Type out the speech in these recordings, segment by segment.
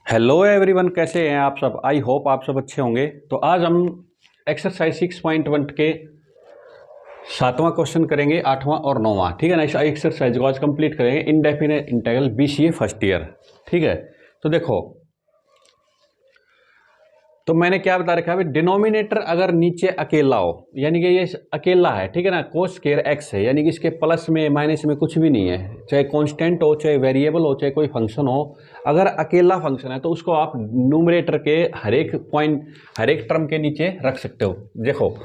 Hello everyone, कैसे हैं आप सब। आई होप आप सब अच्छे होंगे। तो आज हम एक्सरसाइज 6.1 के 7वां क्वेश्चन करेंगे, 8वां और 9वां। ठीक है ना। इस एक्सरसाइज को आज कंप्लीट करेंगे। Indefinite integral BCA first year. ठीक है। तो देखो, तो मैंने क्या बता रखा है, डिनोमिनेटर अगर नीचे अकेला हो, यानी कि ये अकेला है, ठीक है ना, कोस स्क्वायर एक्स है, यानी कि इसके प्लस में माइनस में कुछ भी नहीं है, चाहे कांस्टेंट हो, चाहे वेरिएबल हो, चाहे कोई फंक्शन हो। अगर अकेला फंक्शन है तो उसको आप न्यूमरेटर के हर एक पॉइंट, हर एक टर्म के नीचे रख सकते हो। देखो,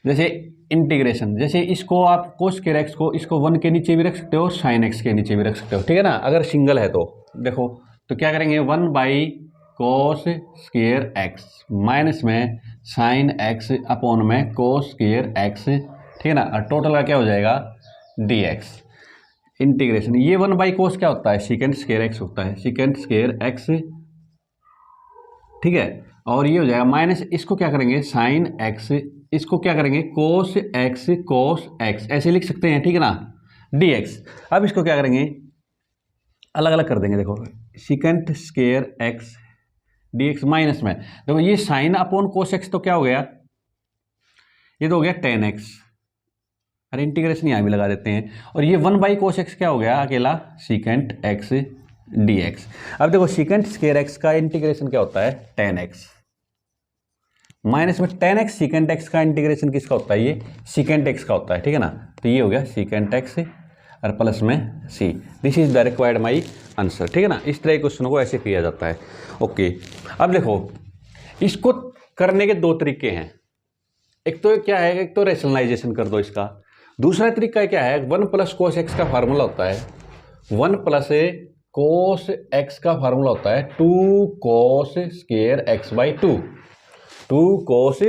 जैसे इंटीग्रेशन, जैसे इसको आप कोस स्क्वायर एक्स को इसको 1 के नीचे भी रख सकते हो, साइन एक्स के नीचे भी रख सकते हो, ठीक है ना, अगर सिंगल है तो। देखो, तो क्या करेंगे, 1 कोस स्क्वायर एक्स माइनस में साइन एक्स अपॉन में कोस स्क्वायर एक्स, ठीक है ना, और टोटल का क्या हो जाएगा, डी एक्स। इंटीग्रेशन, ये 1 कोस क्या होता है, सीकेंड स्क्वायर एक्स होता है, सीकेंड स्क्वायर एक्स, ठीक है। और ये हो जाएगा माइनस, इसको क्या करेंगे, साइन एक्स, इसको क्या करेंगे, कोस एक्स, ऐसे लिख सकते हैं, ठीक है ना, डी एक्स। अब इसको क्या करेंगे, अलग अलग कर देंगे। देखो, secant square x D x minus में, देखो ये साइन अपॉन कोस एक्स तो क्या हो गया, ये तो हो गया टेन एक्स। अरे इंटीग्रेशन यहाँ भी लगा देते हैं। और ये 1/कोस एक्स क्या हो गया, अकेला सीकेंट एक्स डी एक्स। अब देखो, सीकेंट स्क्वायर एक्स का इंटीग्रेशन क्या होता है, टेन एक्स माइनस में टेन एक्स, सीकेंट एक्स का इंटीग्रेशन किसका होता है, ये सीकेंट एक्स का होता है, ठीक है ना। तो ये हो गया सीकेंट एक्स और प्लस में C. This is the required my answer, ठीक है ना। इस तरह के क्वेश्चन को ऐसे किया जाता है। ओके, अब देखो, इसको करने के दो तरीके हैं। एक तो क्या है, एक तो रेशनलाइजेशन कर दो इसका। दूसरा तरीका क्या है, 1 + cos x का फार्मूला होता है, 1 + cos x का फार्मूला होता है 2 cos square x/2, 2 cos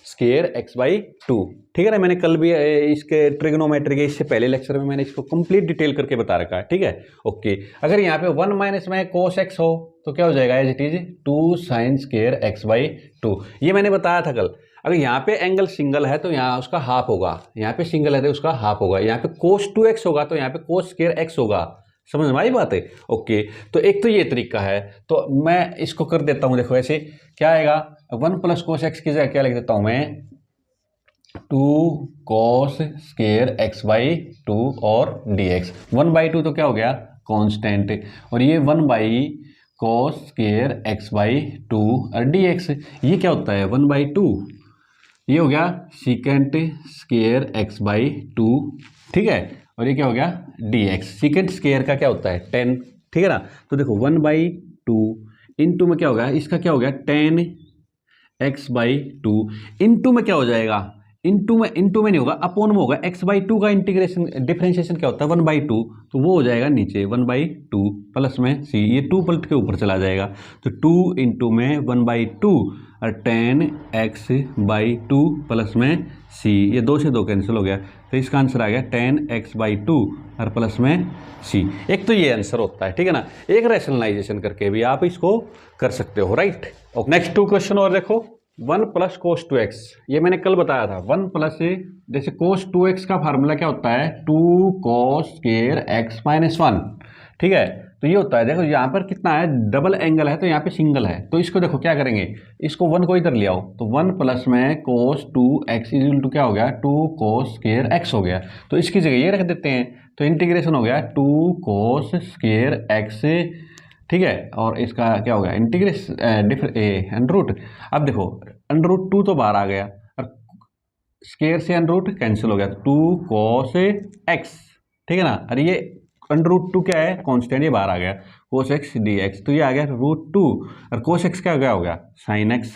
square x/2, ठीक है ना। मैंने कल भी इसके ट्रिग्नोमेट्री के इससे पहले लेक्चर में मैंने इसको कंप्लीट डिटेल करके बता रखा है, ठीक है। ओके, अगर यहाँ पे 1 माइनस में cos x हो तो क्या हो जाएगा, as it is 2 sin square x/2। ये मैंने बताया था कल। अगर यहाँ पे एंगल सिंगल है तो यहाँ उसका हाफ होगा, यहाँ पे सिंगल है तो उसका हाफ होगा, यहाँ पे cos 2x होगा तो यहाँ पे cos स्क्वायर x होगा। समझ में आई बात है। ओके, तो एक तो ये तरीका है, तो मैं इसको कर देता हूँ। देखो, ऐसे क्या आएगा, 1 + cos x की जगह क्या लिख देता हूँ मैं, 2 cos स्क्वायर x/2 और dx। 1/2 तो क्या हो गया, कांस्टेंट, और ये 1/cos स्क्वायर x/2 और dx, ये क्या होता है, 1/2, ये हो गया सीकेंट स्क्वायर x/2, ठीक है। और ये क्या हो गया, dx। सीकेंट स्क्वायर का क्या होता है, 10, ठीक है ना। तो देखो 1/2 इंटू में क्या होगा, इसका क्या हो गया, 10x/2 इंटू में क्या हो जाएगा, इंटू में नहीं होगा, अपोन में होगा। x/2 का इंटीग्रेशन डिफरेंशिएशन क्या होता है, 1/2, तो वो हो जाएगा नीचे 1/2 प्लस में c, ये 2 पलट के ऊपर चला जाएगा, तो 2 इंटू में 1/2 और 10x/2 प्लस में c, ये 2 से 2 कैंसिल हो गया, तो इसका आंसर आ गया 10x/2 और प्लस में c। एक तो ये आंसर होता है, ठीक है ना। एक रैशनलाइजेशन करके भी आप इसको कर सकते हो, राइट। नेक्स्ट 2 क्वेश्चन और देखो, 1 + cos 2x, ये मैंने कल बताया था। 1 प्लस, जैसे cos 2x का फार्मूला क्या होता है, 2 cos स्क्वायर x - 1, ठीक है। तो ये होता है, देखो यहाँ पर कितना है, डबल एंगल है तो यहाँ पे सिंगल है, तो इसको देखो क्या करेंगे, इसको 1 को इधर ले आओ, तो 1 प्लस में cos 2x = क्या हो गया, 2 cos स्क्वायर x हो गया, तो इसकी जगह ये रख देते हैं, तो इंटीग्रेशन हो गया 2 cos स्क्वायर x, ठीक है। और इसका क्या हो गया, इंटीग्रेशन अंडर रूट। अब देखो, अंडर रूट 2 तो बाहर आ गया और स्क्वायर से अंडर रूट कैंसिल हो गया, 2 cos x, ठीक है ना। और ये अंडर रूट 2 क्या है, कांस्टेंट, ये बाहर आ गया, cos x dx, तो ये आ गया √2 और cos x क्या हो गया, sin x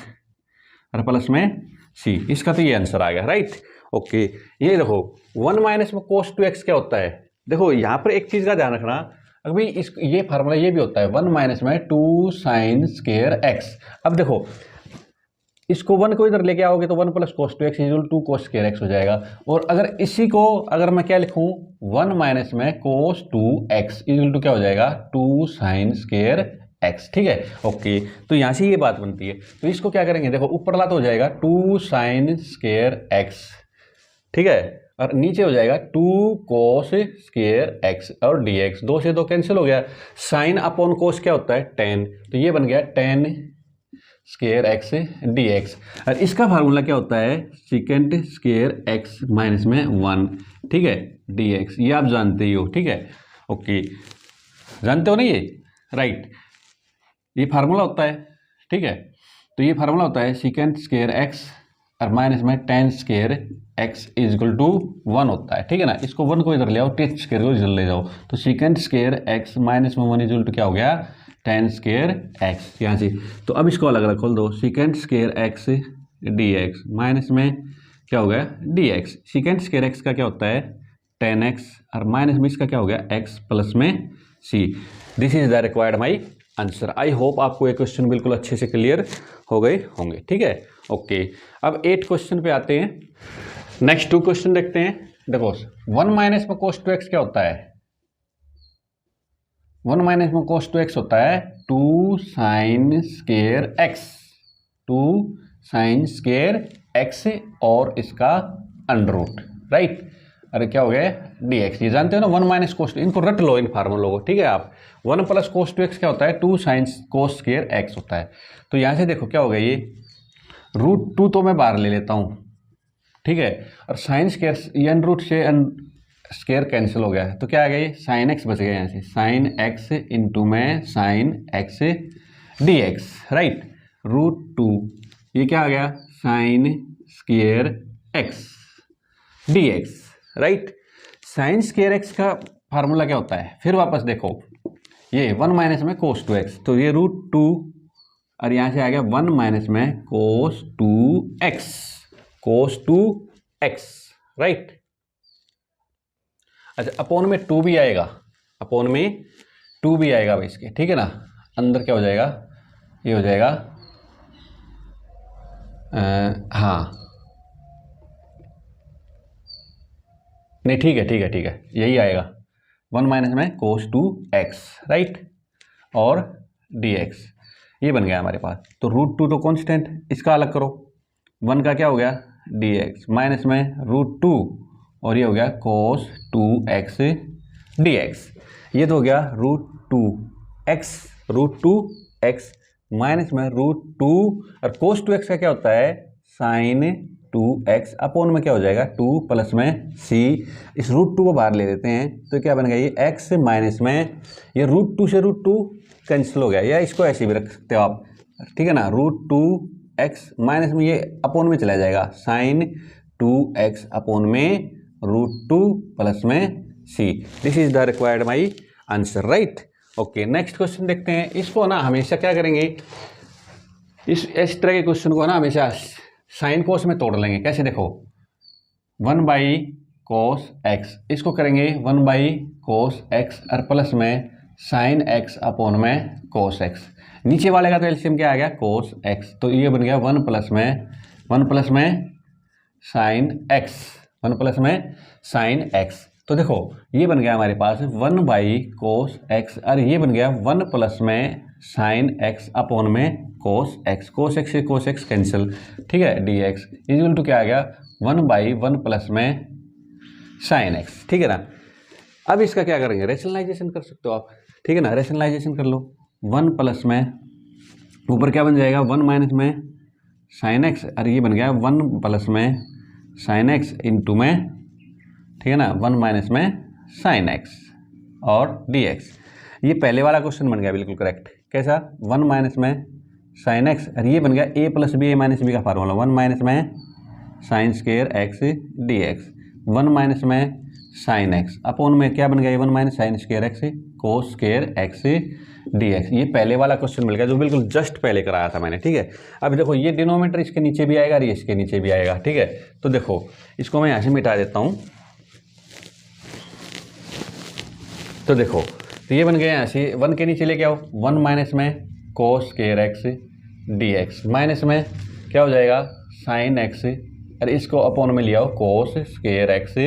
और प्लस में c। इसका तो ये आंसर आ गया, राइट। ओके, ये देखो 1 माइनस में cos 2x क्या होता है। देखो यहाँ पर एक चीज का ध्यान रखना, अभी इस ये फार्मूला ये भी होता है, 1 माइनस में 2 sin स्क्वायर x। अब देखो, इसको 1 को इधर लेके आओगे तो 1 + cos 2x = 2 cos square x हो जाएगा। और अगर इसी को अगर मैं क्या लिखूं, 1 माइनस में cos 2x = क्या हो जाएगा, 2 sin स्क्वायर x, ठीक है। ओके, तो यहाँ से ये बात बनती है, तो इसको क्या करेंगे, देखो ऊपर वाला तो हो जाएगा 2 sin स्क्वायर x, ठीक है, और नीचे हो जाएगा 2 cos स्क्वायर x और dx, 2 से 2 कैंसिल हो गया। साइन अपॉन कोस क्या होता है 10, तो ये बन गया 10 स्क्वायर x dx। और इसका फार्मूला क्या होता है सेकेंड स्क्वायर x माइनस में 1, ठीक है, dx, ये आप जानते ही हो, ठीक है, ओके, जानते हो ना ये, राइट, ये फार्मूला होता है, ठीक है। तो ये फार्मूला होता है सेकेंड स्क्वायर x और माइनस में 10 square x is equal to 1 होता है, ठीक है ना। इसको 1 को इधर ले आओ, 10 स्क्वायर को इधर ले जाओ, तो सेकेंड स्क्वायर x माइनस में 1 इज इक्वल टू क्या हो गया 10 स्क्वायर x यहाँ से। तो अब इसको अलग अलग खोल दो, second square x dx minus में क्या हो गया dx। सेकेंड स्क्वायर x का क्या होता है 10x और माइनस में इसका क्या हो गया x प्लस में c। This is the required my answer. I hope आपको ये क्वेश्चन बिल्कुल अच्छे से क्लियर हो गए होंगे, ठीक है, ओके। अब 8 क्वेश्चन पे आते हैं, नेक्स्ट 2 क्वेश्चन देखते हैं। देखो 1 माइनस में cos 2x क्या होता है, 1 माइनस में cos 2x होता है 2 sign square x, 2 sign square x और इसका अंडर रूट, राइट। अरे क्या हो गया dx, ये जानते हो ना 1 माइनस कोस, इनको रट लो इन फार्मूलों को, ठीक है। आप 1 प्लस कोस 2x क्या होता है 2 साइन कोस स्क्वायर x होता है। तो यहाँ से देखो क्या हो गया, ये √2 तो मैं बाहर ले लेता हूँ, ठीक है, और साइन स्क्वायर ये √ से स्क्वायर कैंसिल हो गया है, तो क्या आ गया ये साइन x बच गया यहाँ से, साइन x इंटू में साइन x dx, राइट, √2 ये क्या आ गया sign square x dx, right. Sign square x का फार्मूला क्या होता है, फिर वापस देखो ये 1 माइनस में cos 2x, तो ये √2 और यहाँ से आ गया 1 माइनस में cos 2x, राइट। अच्छा अपोन में 2 भी आएगा, अपोन में 2 भी आएगा भाई इसके, ठीक है ना। अंदर क्या हो जाएगा, ये हो जाएगा हाँ नहीं, ठीक है, ठीक है, ठीक है, यही आएगा 1 माइनस में cos 2x, राइट, और dx, ये बन गया हमारे पास। तो √2 तो कांस्टेंट, इसका अलग करो, 1 का क्या हो गया dx माइनस में √2 और ये हो गया cos 2x dx, ये तो हो गया √2x माइनस में √2 और cos 2x का क्या होता है साइन 2x अपोन में क्या हो जाएगा 2 प्लस में c। इस √2 को बाहर ले लेते हैं तो क्या बन गया ये x माइनस में ये √2 से √2 कैंसिल हो गया, या इसको ऐसे भी रख सकते हो आप, ठीक है ना। √2x माइनस में ये अपोन में चला जाएगा साइन 2x अपोन में √2 प्लस में c। This is the required my answer, right, okay. Next question देखते हैं। इसको ना हमेशा क्या करेंगे, इस तरह के क्वेश्चन को ना हमेशा साइन कोस में तोड़ लेंगे। कैसे देखो 1/cos x, इसको करेंगे 1/cos x और प्लस में साइन x अपोन में cos x। नीचे वाले का तो एलसीएम क्या आ गया cos x, तो ये बन गया 1 प्लस में साइन x, 1 प्लस में साइन x। तो देखो ये बन गया हमारे पास 1/cos x और ये बन गया 1 प्लस में साइन x अपोन में cos x, cos x से cos x कैंसिल, ठीक है, dx इक्वल टू क्या आ गया 1/1 प्लस में साइन x, ठीक है ना। अब इसका क्या करेंगे, रेशनलाइजेशन कर सकते हो आप, ठीक है ना, रेशनलाइजेशन कर लो। 1 प्लस में ऊपर क्या बन जाएगा 1 माइनस में साइन x और ये बन गया 1 प्लस में साइन x इंटू में, ठीक है ना, 1 माइनस में साइन x और dx। ये पहले वाला क्वेश्चन बन गया बिल्कुल करेक्ट। कैसा 1 माइनस में साइन x और ये बन गया a plus B, a minus B का फार्मूला 1 माइनस में sine square x dx, 1 minus में साइन x अपोन में क्या बन गया 1 minus sine square x cos square x dx। ये पहले वाला क्वेश्चन मिल गया जो बिल्कुल जस्ट पहले कराया था मैंने, ठीक है। अब देखो ये डिनोमिनेटर इसके नीचे भी आएगा और ये इसके नीचे भी आएगा, ठीक है। तो देखो इसको मैं यहाँ से मिटा देता हूँ, तो देखो तो ये बन गया यहाँ से 1 के नीचे लेके आओ 1 माइनस में कोस स्क्वायर x dx माइनस में क्या हो जाएगा साइन x और इसको अपोन में लिया हो कोस स्क्वायर x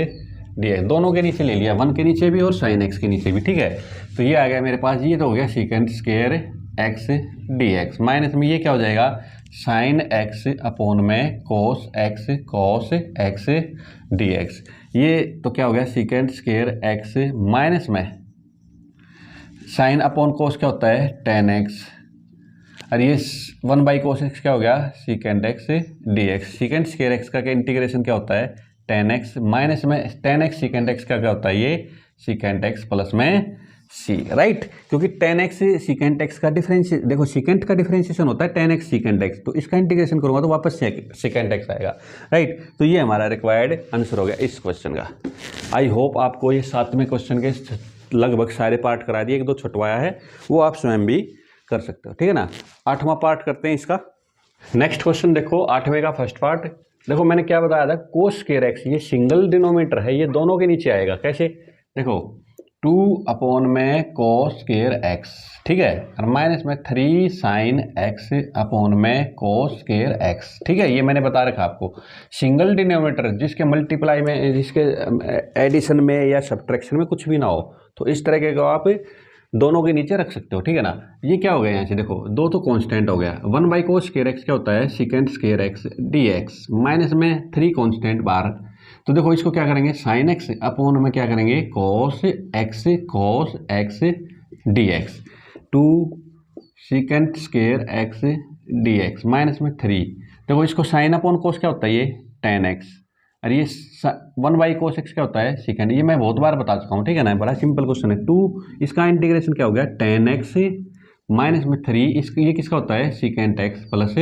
dx, दोनों के नीचे ले लिया 1 के नीचे भी और साइन x के नीचे भी, ठीक है। तो ये आ गया मेरे पास, ये तो हो गया second square x dx minus में ये क्या हो जाएगा साइन x अपोन में कोस x dx। ये तो क्या हो गया सीकेंट स्क्वायर एक्स माइनस में साइन अपॉन कोस क्या होता है टेन एक्स, और ये 1/cos x क्या हो गया secant x D x. Secant square x का इंटीग्रेशन क्या होता है टेन एक्स माइनस में टेन एक्स सीकेंट एक्स का क्या होता है ये सीकेंट एक्स प्लस में सी, राइट। क्योंकि टेन एक्स सीकेंट एक्स का डिफरेंशिएशन, देखो सीकेंट का डिफरेंशिएशन होता है टेन एक्स सीकेंट एक्स, तो इसका इंटीग्रेशन करूंगा तो वापस सीकेंट एक्स आएगा, राइट। तो ये हमारा रिक्वायर्ड आंसर हो गया इस क्वेश्चन का। आई होप आपको ये 7वें क्वेश्चन के लगभग सारे पार्ट करा दिए, एक दो छुटवाया है वो आप स्वयं भी कर सकते हो, ठीक है ना। 8वां पार्ट करते हैं इसका। नेक्स्ट क्वेश्चन देखो 8वें का फर्स्ट पार्ट। देखो मैंने क्या बताया था कोस स्क्वायर एक्स, ये सिंगल डिनोमिनेटर है, ये दोनों के नीचे आएगा। कैसे देखो 2 अपॉन में कोस स्क्वायर एक्स, ठीक है, और माइनस में 3 साइन एक्स अपॉन में कोस स्क्वायर एक्स, ठीक है। ये मैंने बता रखा आपको सिंगल डिनोमिनेटर जिसके मल्टीप्लाई में, जिसके एडिशन में या सब्ट्रैक्शन में कुछ भी ना हो, तो इस तरह के को आप दोनों के नीचे रख सकते हो, ठीक है ना। ये क्या हो गया यहाँ से देखो दो तो कांस्टेंट हो गया, 1/cos स्क्वायर एक्स क्या होता है secant square x D x, minus में 3 कांस्टेंट बाहर। तो देखो इसको क्या करेंगे साइन एक्स अपॉन में क्या करेंगे cos x D x, 2 secant square x D x minus में 3। देखो इसको साइन अपॉन कोस क्या होता है ये टेन एक्स, और ये 1/cos x क्या होता है सीकेंड, ये मैं बहुत बार बता चुका हूँ, ठीक है ना। बड़ा सिंपल क्वेश्चन है। 2 इसका इंटीग्रेशन क्या हो गया टेन एक्स माइनस में 3, इसका ये किसका होता है सीकेंट एक्स प्लस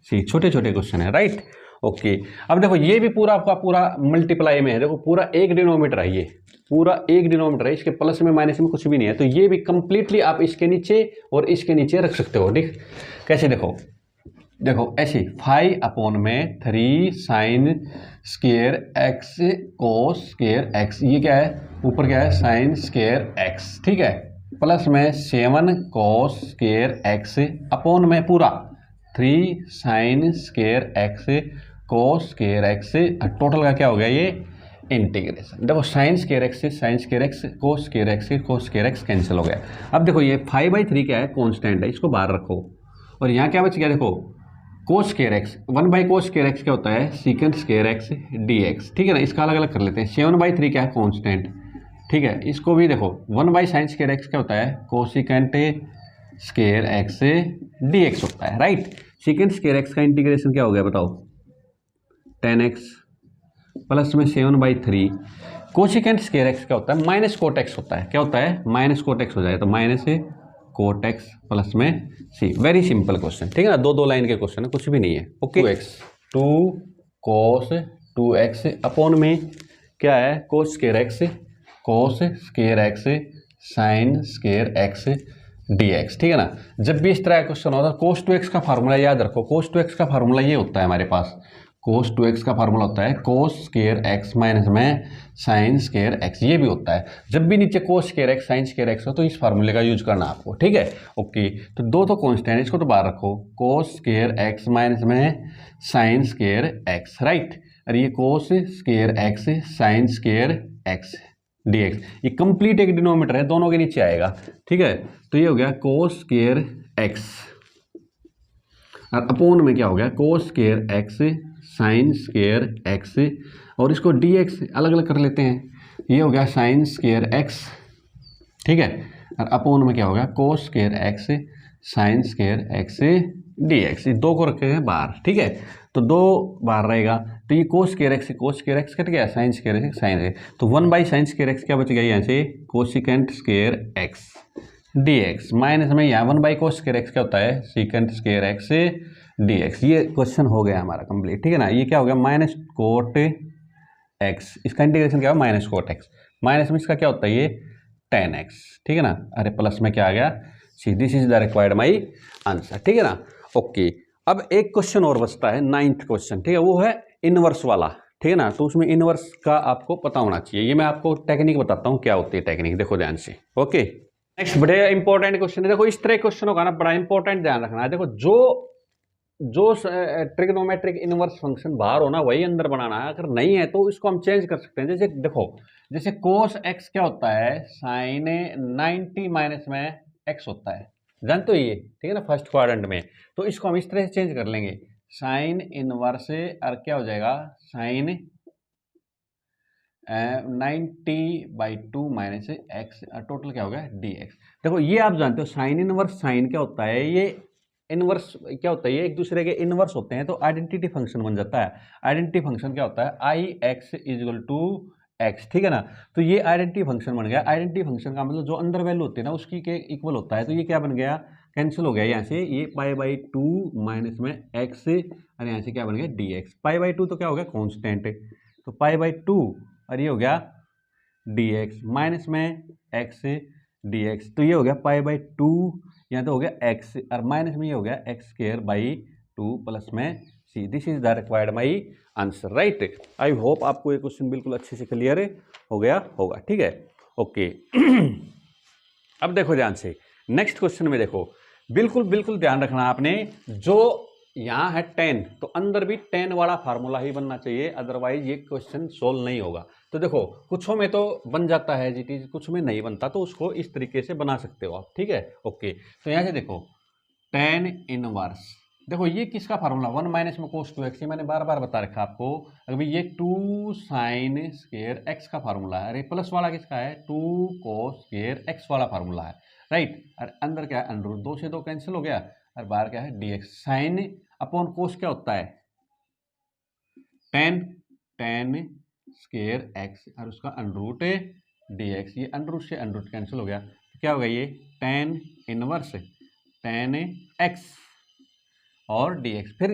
सी। छोटे छोटे क्वेश्चन है, राइट। ओके अब देखो ये भी पूरा आपका पूरा मल्टीप्लाई में है, देखो पूरा एक डिनोमीटर है, ये पूरा एक डिनोमीटर है, इसके प्लस में माइनस में कुछ भी नहीं है, तो ये भी कंप्लीटली आप इसके नीचे और इसके नीचे रख सकते हो, ठीक। कैसे देखो ऐसे 5 अपॉन में 3 sine square x cos square x, ये क्या है ऊपर क्या है साइन स्क्वायर एक्स, ठीक है, प्लस में 7 कोस स्क्वायर एक्स अपॉन में पूरा 3 sine square x cos square x, total का क्या हो गया ये इंटीग्रेशन। देखो साइन स्क्वायर एक्स से sine square x cos square x cos square x cancel हो गया। अब देखो ये 5/3 क्या है कांस्टेंट है, इसको बाहर रखो, और यहाँ क्या बच गया देखो cos square x, 1/cos square x क्या होता है secant square x D x, ठीक है ना। इसका अलग अलग कर लेते हैं। 7/3 क्या है कांस्टेंट, ठीक है, इसको भी देखो 1/sin स्क्वायर एक्स क्या होता है cosecant square x D x होता है, राइट। सीकेंट स्क्वायर एक्स का इंटीग्रेशन क्या हो गया बताओ 10x प्लस में 7/3, कोसिकेंट स्क्वायर एक्स क्या होता है माइनस कोट एक्स होता है, क्या होता है माइनस कोट एक्स हो जाए, तो माइनस कोट एक्स प्लस में सी। वेरी सिंपल क्वेश्चन, ठीक है ना, दो लाइन के क्वेश्चन है, कुछ भी नहीं है। ओके 2 कोस 2x अपॉन में क्या है cos square x sine square x dx, ठीक है ना। जब भी इस तरह का क्वेश्चन होता है कोस 2x का फार्मूला याद रखो, कोस 2x का फार्मूला ये होता है हमारे पास, कोस 2x का फार्मूला होता है कोस स्क्वायर एक्स माइनस में साइन स्क्वायर एक्स, ये भी होता है। जब भी नीचे cos square x sine square x हो तो इस फार्मूले का यूज करना आपको, ठीक है। ओके तो दो तो कांस्टेंट, इसको तो बाहर रखो, कोस स्क्वायर एक्स माइनस में साइन स्क्वायर एक्स, राइट, और ये cos square x sine square x dx, ये कंप्लीट एक डिनोमीटर है, दोनों के नीचे आएगा, ठीक है। तो ये हो गया कोस स्क्वायर एक्स, और अपोन में क्या हो गया cos square x sine square x, और इसको dx अलग अलग कर लेते हैं, ये हो गया साइन स्क्वायर एक्स, ठीक है, और अपोन में क्या होगा cos square x sine square x dx, ये दो को रखे हैं बाहर, ठीक है। तो दो बाहर रहेगा, तो ये कोस स्क्वायर एक्स कट गया, साइन स्क्वायर एक्स साइन है, तो 1/sin स्क्वायर एक्स क्या बच गया यहाँ से cosecant square x dx, minus में यहाँ 1/cos स्क्वायर एक्स क्या होता है सीकेंट स्क्वायर एक्स dx। ये क्वेश्चन हो गया हमारा कंप्लीट, ठीक है ना। ये क्या हो गया माइनस कोट एक्स, इसका इंटीग्रेशन क्या हो माइनस कोट एक्स, माइनस में इसका क्या होता है ये tan x, ठीक है ना, अरे प्लस में क्या आ गया C. This is the required my answer, ठीक है ना। ओके अब एक क्वेश्चन और बचता है 9th क्वेश्चन, ठीक है, वो है इनवर्स वाला, ठीक है ना। तो उसमें इनवर्स का आपको पता होना चाहिए, ये मैं आपको टेक्निक बताता हूँ क्या होती है टेक्निक, देखो ध्यान से। ओके नेक्स्ट बड़े इंपॉर्टेंट क्वेश्चन है, देखो इस तरह क्वेश्चन होगा ना बड़ा इंपॉर्टेंट ध्यान रखना है। देखो जो ट्रिग्नोमेट्रिक इनवर्स फंक्शन बाहर होना वही अंदर बनाना है, अगर नहीं है तो इसको हम चेंज कर सकते हैं। जैसे देखो जैसे कोस एक्स क्या होता है साइन 90 माइनस में एक्स होता है, जानते हो ये, ठीक है ना, फर्स्ट क्वाड्रेंट में। तो इसको हम इस तरह से चेंज कर लेंगे साइन इनवर्स और क्या हो जाएगा साइन 90/2 माइनस एक्स, टोटल क्या हो गया डी एक्स। देखो ये आप जानते हो साइन इनवर्स, साइन क्या होता है, ये इनवर्स क्या होता है, ये एक दूसरे के इनवर्स होते हैं, तो आइडेंटिटी फंक्शन बन जाता है। आइडेंटिटी फंक्शन क्या होता है, आई एक्स इजिकल टू एक्स, ठीक है ना। तो ये आइडेंटिटी फंक्शन बन गया। आइडेंटिटी फंक्शन का मतलब जो अंदर वैल्यू होती है ना उसकी के इक्वल होता है, तो ये क्या बन गया, कैंसिल हो गया यहाँ से, ये π/2 माइनस में एक्स और यहाँ से क्या बन गया डी एक्स। π/2 तो क्या हो गया कॉन्स्टेंट, तो π/2 और ये हो गया डी एक्स माइनस में एक्स डी एक्स, तो ये हो गया π/2, यहाँ तो हो गया एक्स और माइनस में ये हो गया x²/2 प्लस में C. This is the required my answer, right. I hope आपको ये क्वेश्चन बिल्कुल अच्छे से क्लियर हो गया होगा, ठीक है, ओके। अब देखो ध्यान से नेक्स्ट क्वेश्चन में, देखो बिल्कुल बिल्कुल ध्यान रखना आपने, जो यहाँ है 10 तो अंदर भी 10 वाला फार्मूला ही बनना चाहिए, अदरवाइज ये क्वेश्चन सोल्व नहीं होगा। तो देखो कुछों में तो बन जाता है जी, कुछ में नहीं बनता, तो उसको इस तरीके से बना सकते हो आप, ठीक है, ओके। तो यहाँ से देखो 10 इनवर्स, देखो ये किसका फार्मूला, 1 माइनस में कोस 2x, ये मैंने बार बार बता रखा आपको। अभी ये 2 साइन स्क्वायर एक्स का फार्मूला है, अरे प्लस वाला किसका है, 2 कोस स्क्वायर एक्स वाला फार्मूला है, राइट। और अंदर क्या है अंडर, 2 से 2 कैंसिल हो गया और बाहर क्या है डी एक्स। साइन अपॉन कोस क्या होता है 10 स्क्वायर एक्स और उसका अंडर डी एक्स, ये अंडर से अंडर कैंसिल हो गया, तो क्या होगा ये 10 इनवर्स 10 एक्स और डी एक्स, फिर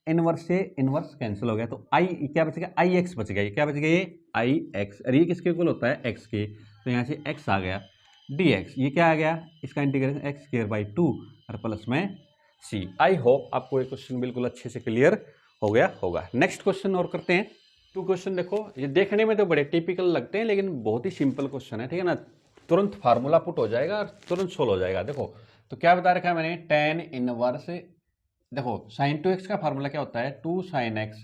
इनवर्स से इनवर्स कैंसिल हो गया, तो आई क्या बचेगा, आई एक्स बच गया, ये क्या बच गया ये आई एक्स, और ये किसके इक्वल होता है एक्स के, तो यहाँ से एक्स आ गया डी एक्स, ये क्या आ गया इसका इंटीग्रेशन x²/2 और प्लस में सी। आई होप आपको ये क्वेश्चन बिल्कुल अच्छे से क्लियर हो गया होगा। नेक्स्ट क्वेश्चन और करते हैं। 2 क्वेश्चन देखो, ये देखने में तो बड़े टिपिकल लगते हैं लेकिन बहुत ही सिंपल क्वेश्चन है, ठीक है ना, तुरंत फार्मूला पुट हो जाएगा और तुरंत सोल्व हो जाएगा। देखो तो क्या बता रखा है मैंने, 10 इनवर्स, देखो साइन 2x का फार्मूला क्या होता है 2 साइन एक्स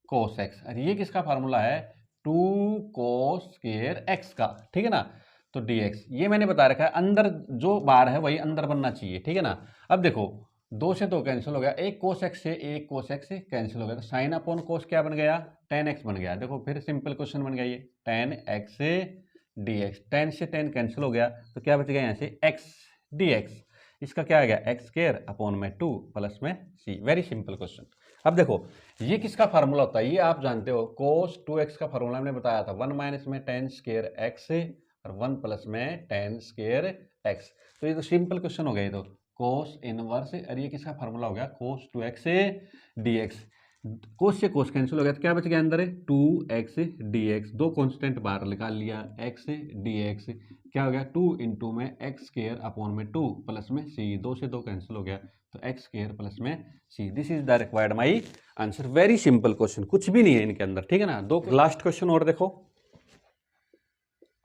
कोस एक्स, और ये किसका फार्मूला है 2 कोस स्क्वायर एक्स का, ठीक है ना, तो dx ये मैंने बता रखा है, अंदर जो बार है वही अंदर बनना चाहिए, ठीक है ना। अब देखो 2 से 2 कैंसिल हो गया, एक कोस एक्स से एक कोस एक्स से कैंसिल हो गया, तो साइन अपॉन कोस क्या बन गया 10x बन गया। देखो फिर सिंपल क्वेश्चन बन गया ये 10x dx, 10 से 10 कैंसिल हो गया, तो क्या बच गया यहाँ से x dx, इसका क्या आ गया x² अपॉन में 2 प्लस में c। Very simple question. अब देखो ये किसका फार्मूला होता है, ये आप जानते हो, कोस 2x का फार्मूला हमने बताया था, 1 माइनस में 10 स्क्वायर एक्स और 1 प्लस में 10 स्क्वायर एक्स। तो ये तो सिंपल क्वेश्चन हो गया, ये तो कोस इनवर्स, और ये किसका फार्मूला हो गया कोस 2x dx, कोस से कोस कैंसिल हो गया, तो क्या बच गया अंदर 2x dx, 2 कांस्टेंट बाहर निकाल लिया, x dx क्या हो गया 2 इंटू में x² अपॉन में 2 प्लस में c, 2 से 2 कैंसिल हो गया, तो x² प्लस में c। This is the required my answer. Very simple question, कुछ भी नहीं है इनके अंदर, ठीक है ना। 2 लास्ट क्वेश्चन और देखो,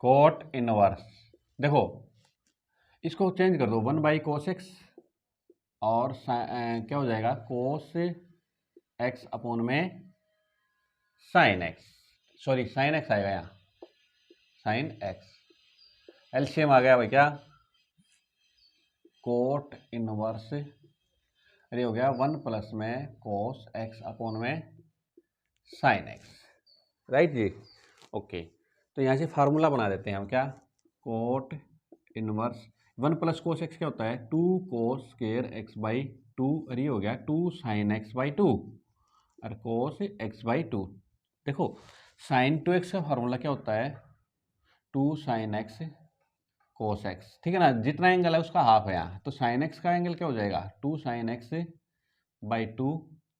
कोट इनवर्स, देखो इसको चेंज कर दो 1/cos x और क्या हो जाएगा कोस x अपॉन में sine x, sorry sine x आएगा यहाँ, साइन x, एलसीएम आ गया भाई क्या, कोट इनवर्स अरे हो गया 1 प्लस में कोस x अपॉन में साइन x, राइट जी, ओके। तो यहाँ से फार्मूला बना देते हैं हम, क्या cot inverse 1 plus cos x क्या होता है 2 कोस स्क्वायर x/2, और ये हो गया 2 साइन x/2 और कोस x/2। देखो साइन 2x का फार्मूला क्या होता है 2 साइन x कोस x, ठीक है ना, जितना एंगल है उसका हाफ है यहाँ, तो साइन x का एंगल क्या हो जाएगा 2 साइन x/2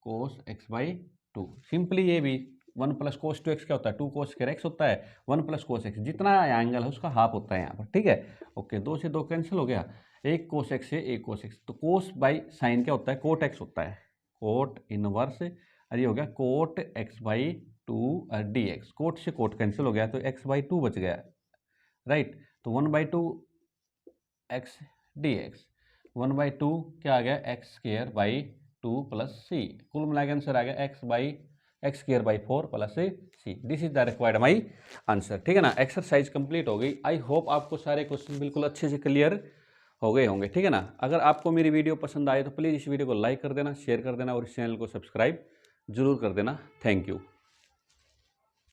कोस x/2। सिंपली ये भी 1 प्लस कोस 2x क्या होता है 2 कोस स्क्वायर x होता है, 1 प्लस कोस x जितना एंगल है उसका हाफ होता है यहाँ पर, ठीक है, ओके। 2 से 2 कैंसिल हो गया, एक कोस x से एक कोस x, तो कोस बाई साइन क्या होता है कोट x होता है, कोट इनवर्स, और ये हो गया कोट x/2 और dx, कोट से कोट कैंसिल हो गया तो x/2 बच गया, राइट। तो 1/2 x dx, 1/2 क्या आ गया x²/2 प्लस c, कुल मिला के आंसर आ गया x/4 plus c। This is the required my answer, ठीक है ना। एक्सरसाइज कंप्लीट हो गई। आई होप आपको सारे क्वेश्चन बिल्कुल अच्छे से क्लियर हो गए होंगे, ठीक है ना। अगर आपको मेरी वीडियो पसंद आए तो प्लीज़ इस वीडियो को लाइक कर देना, शेयर कर देना और इस चैनल को सब्सक्राइब जरूर कर देना। Thank you.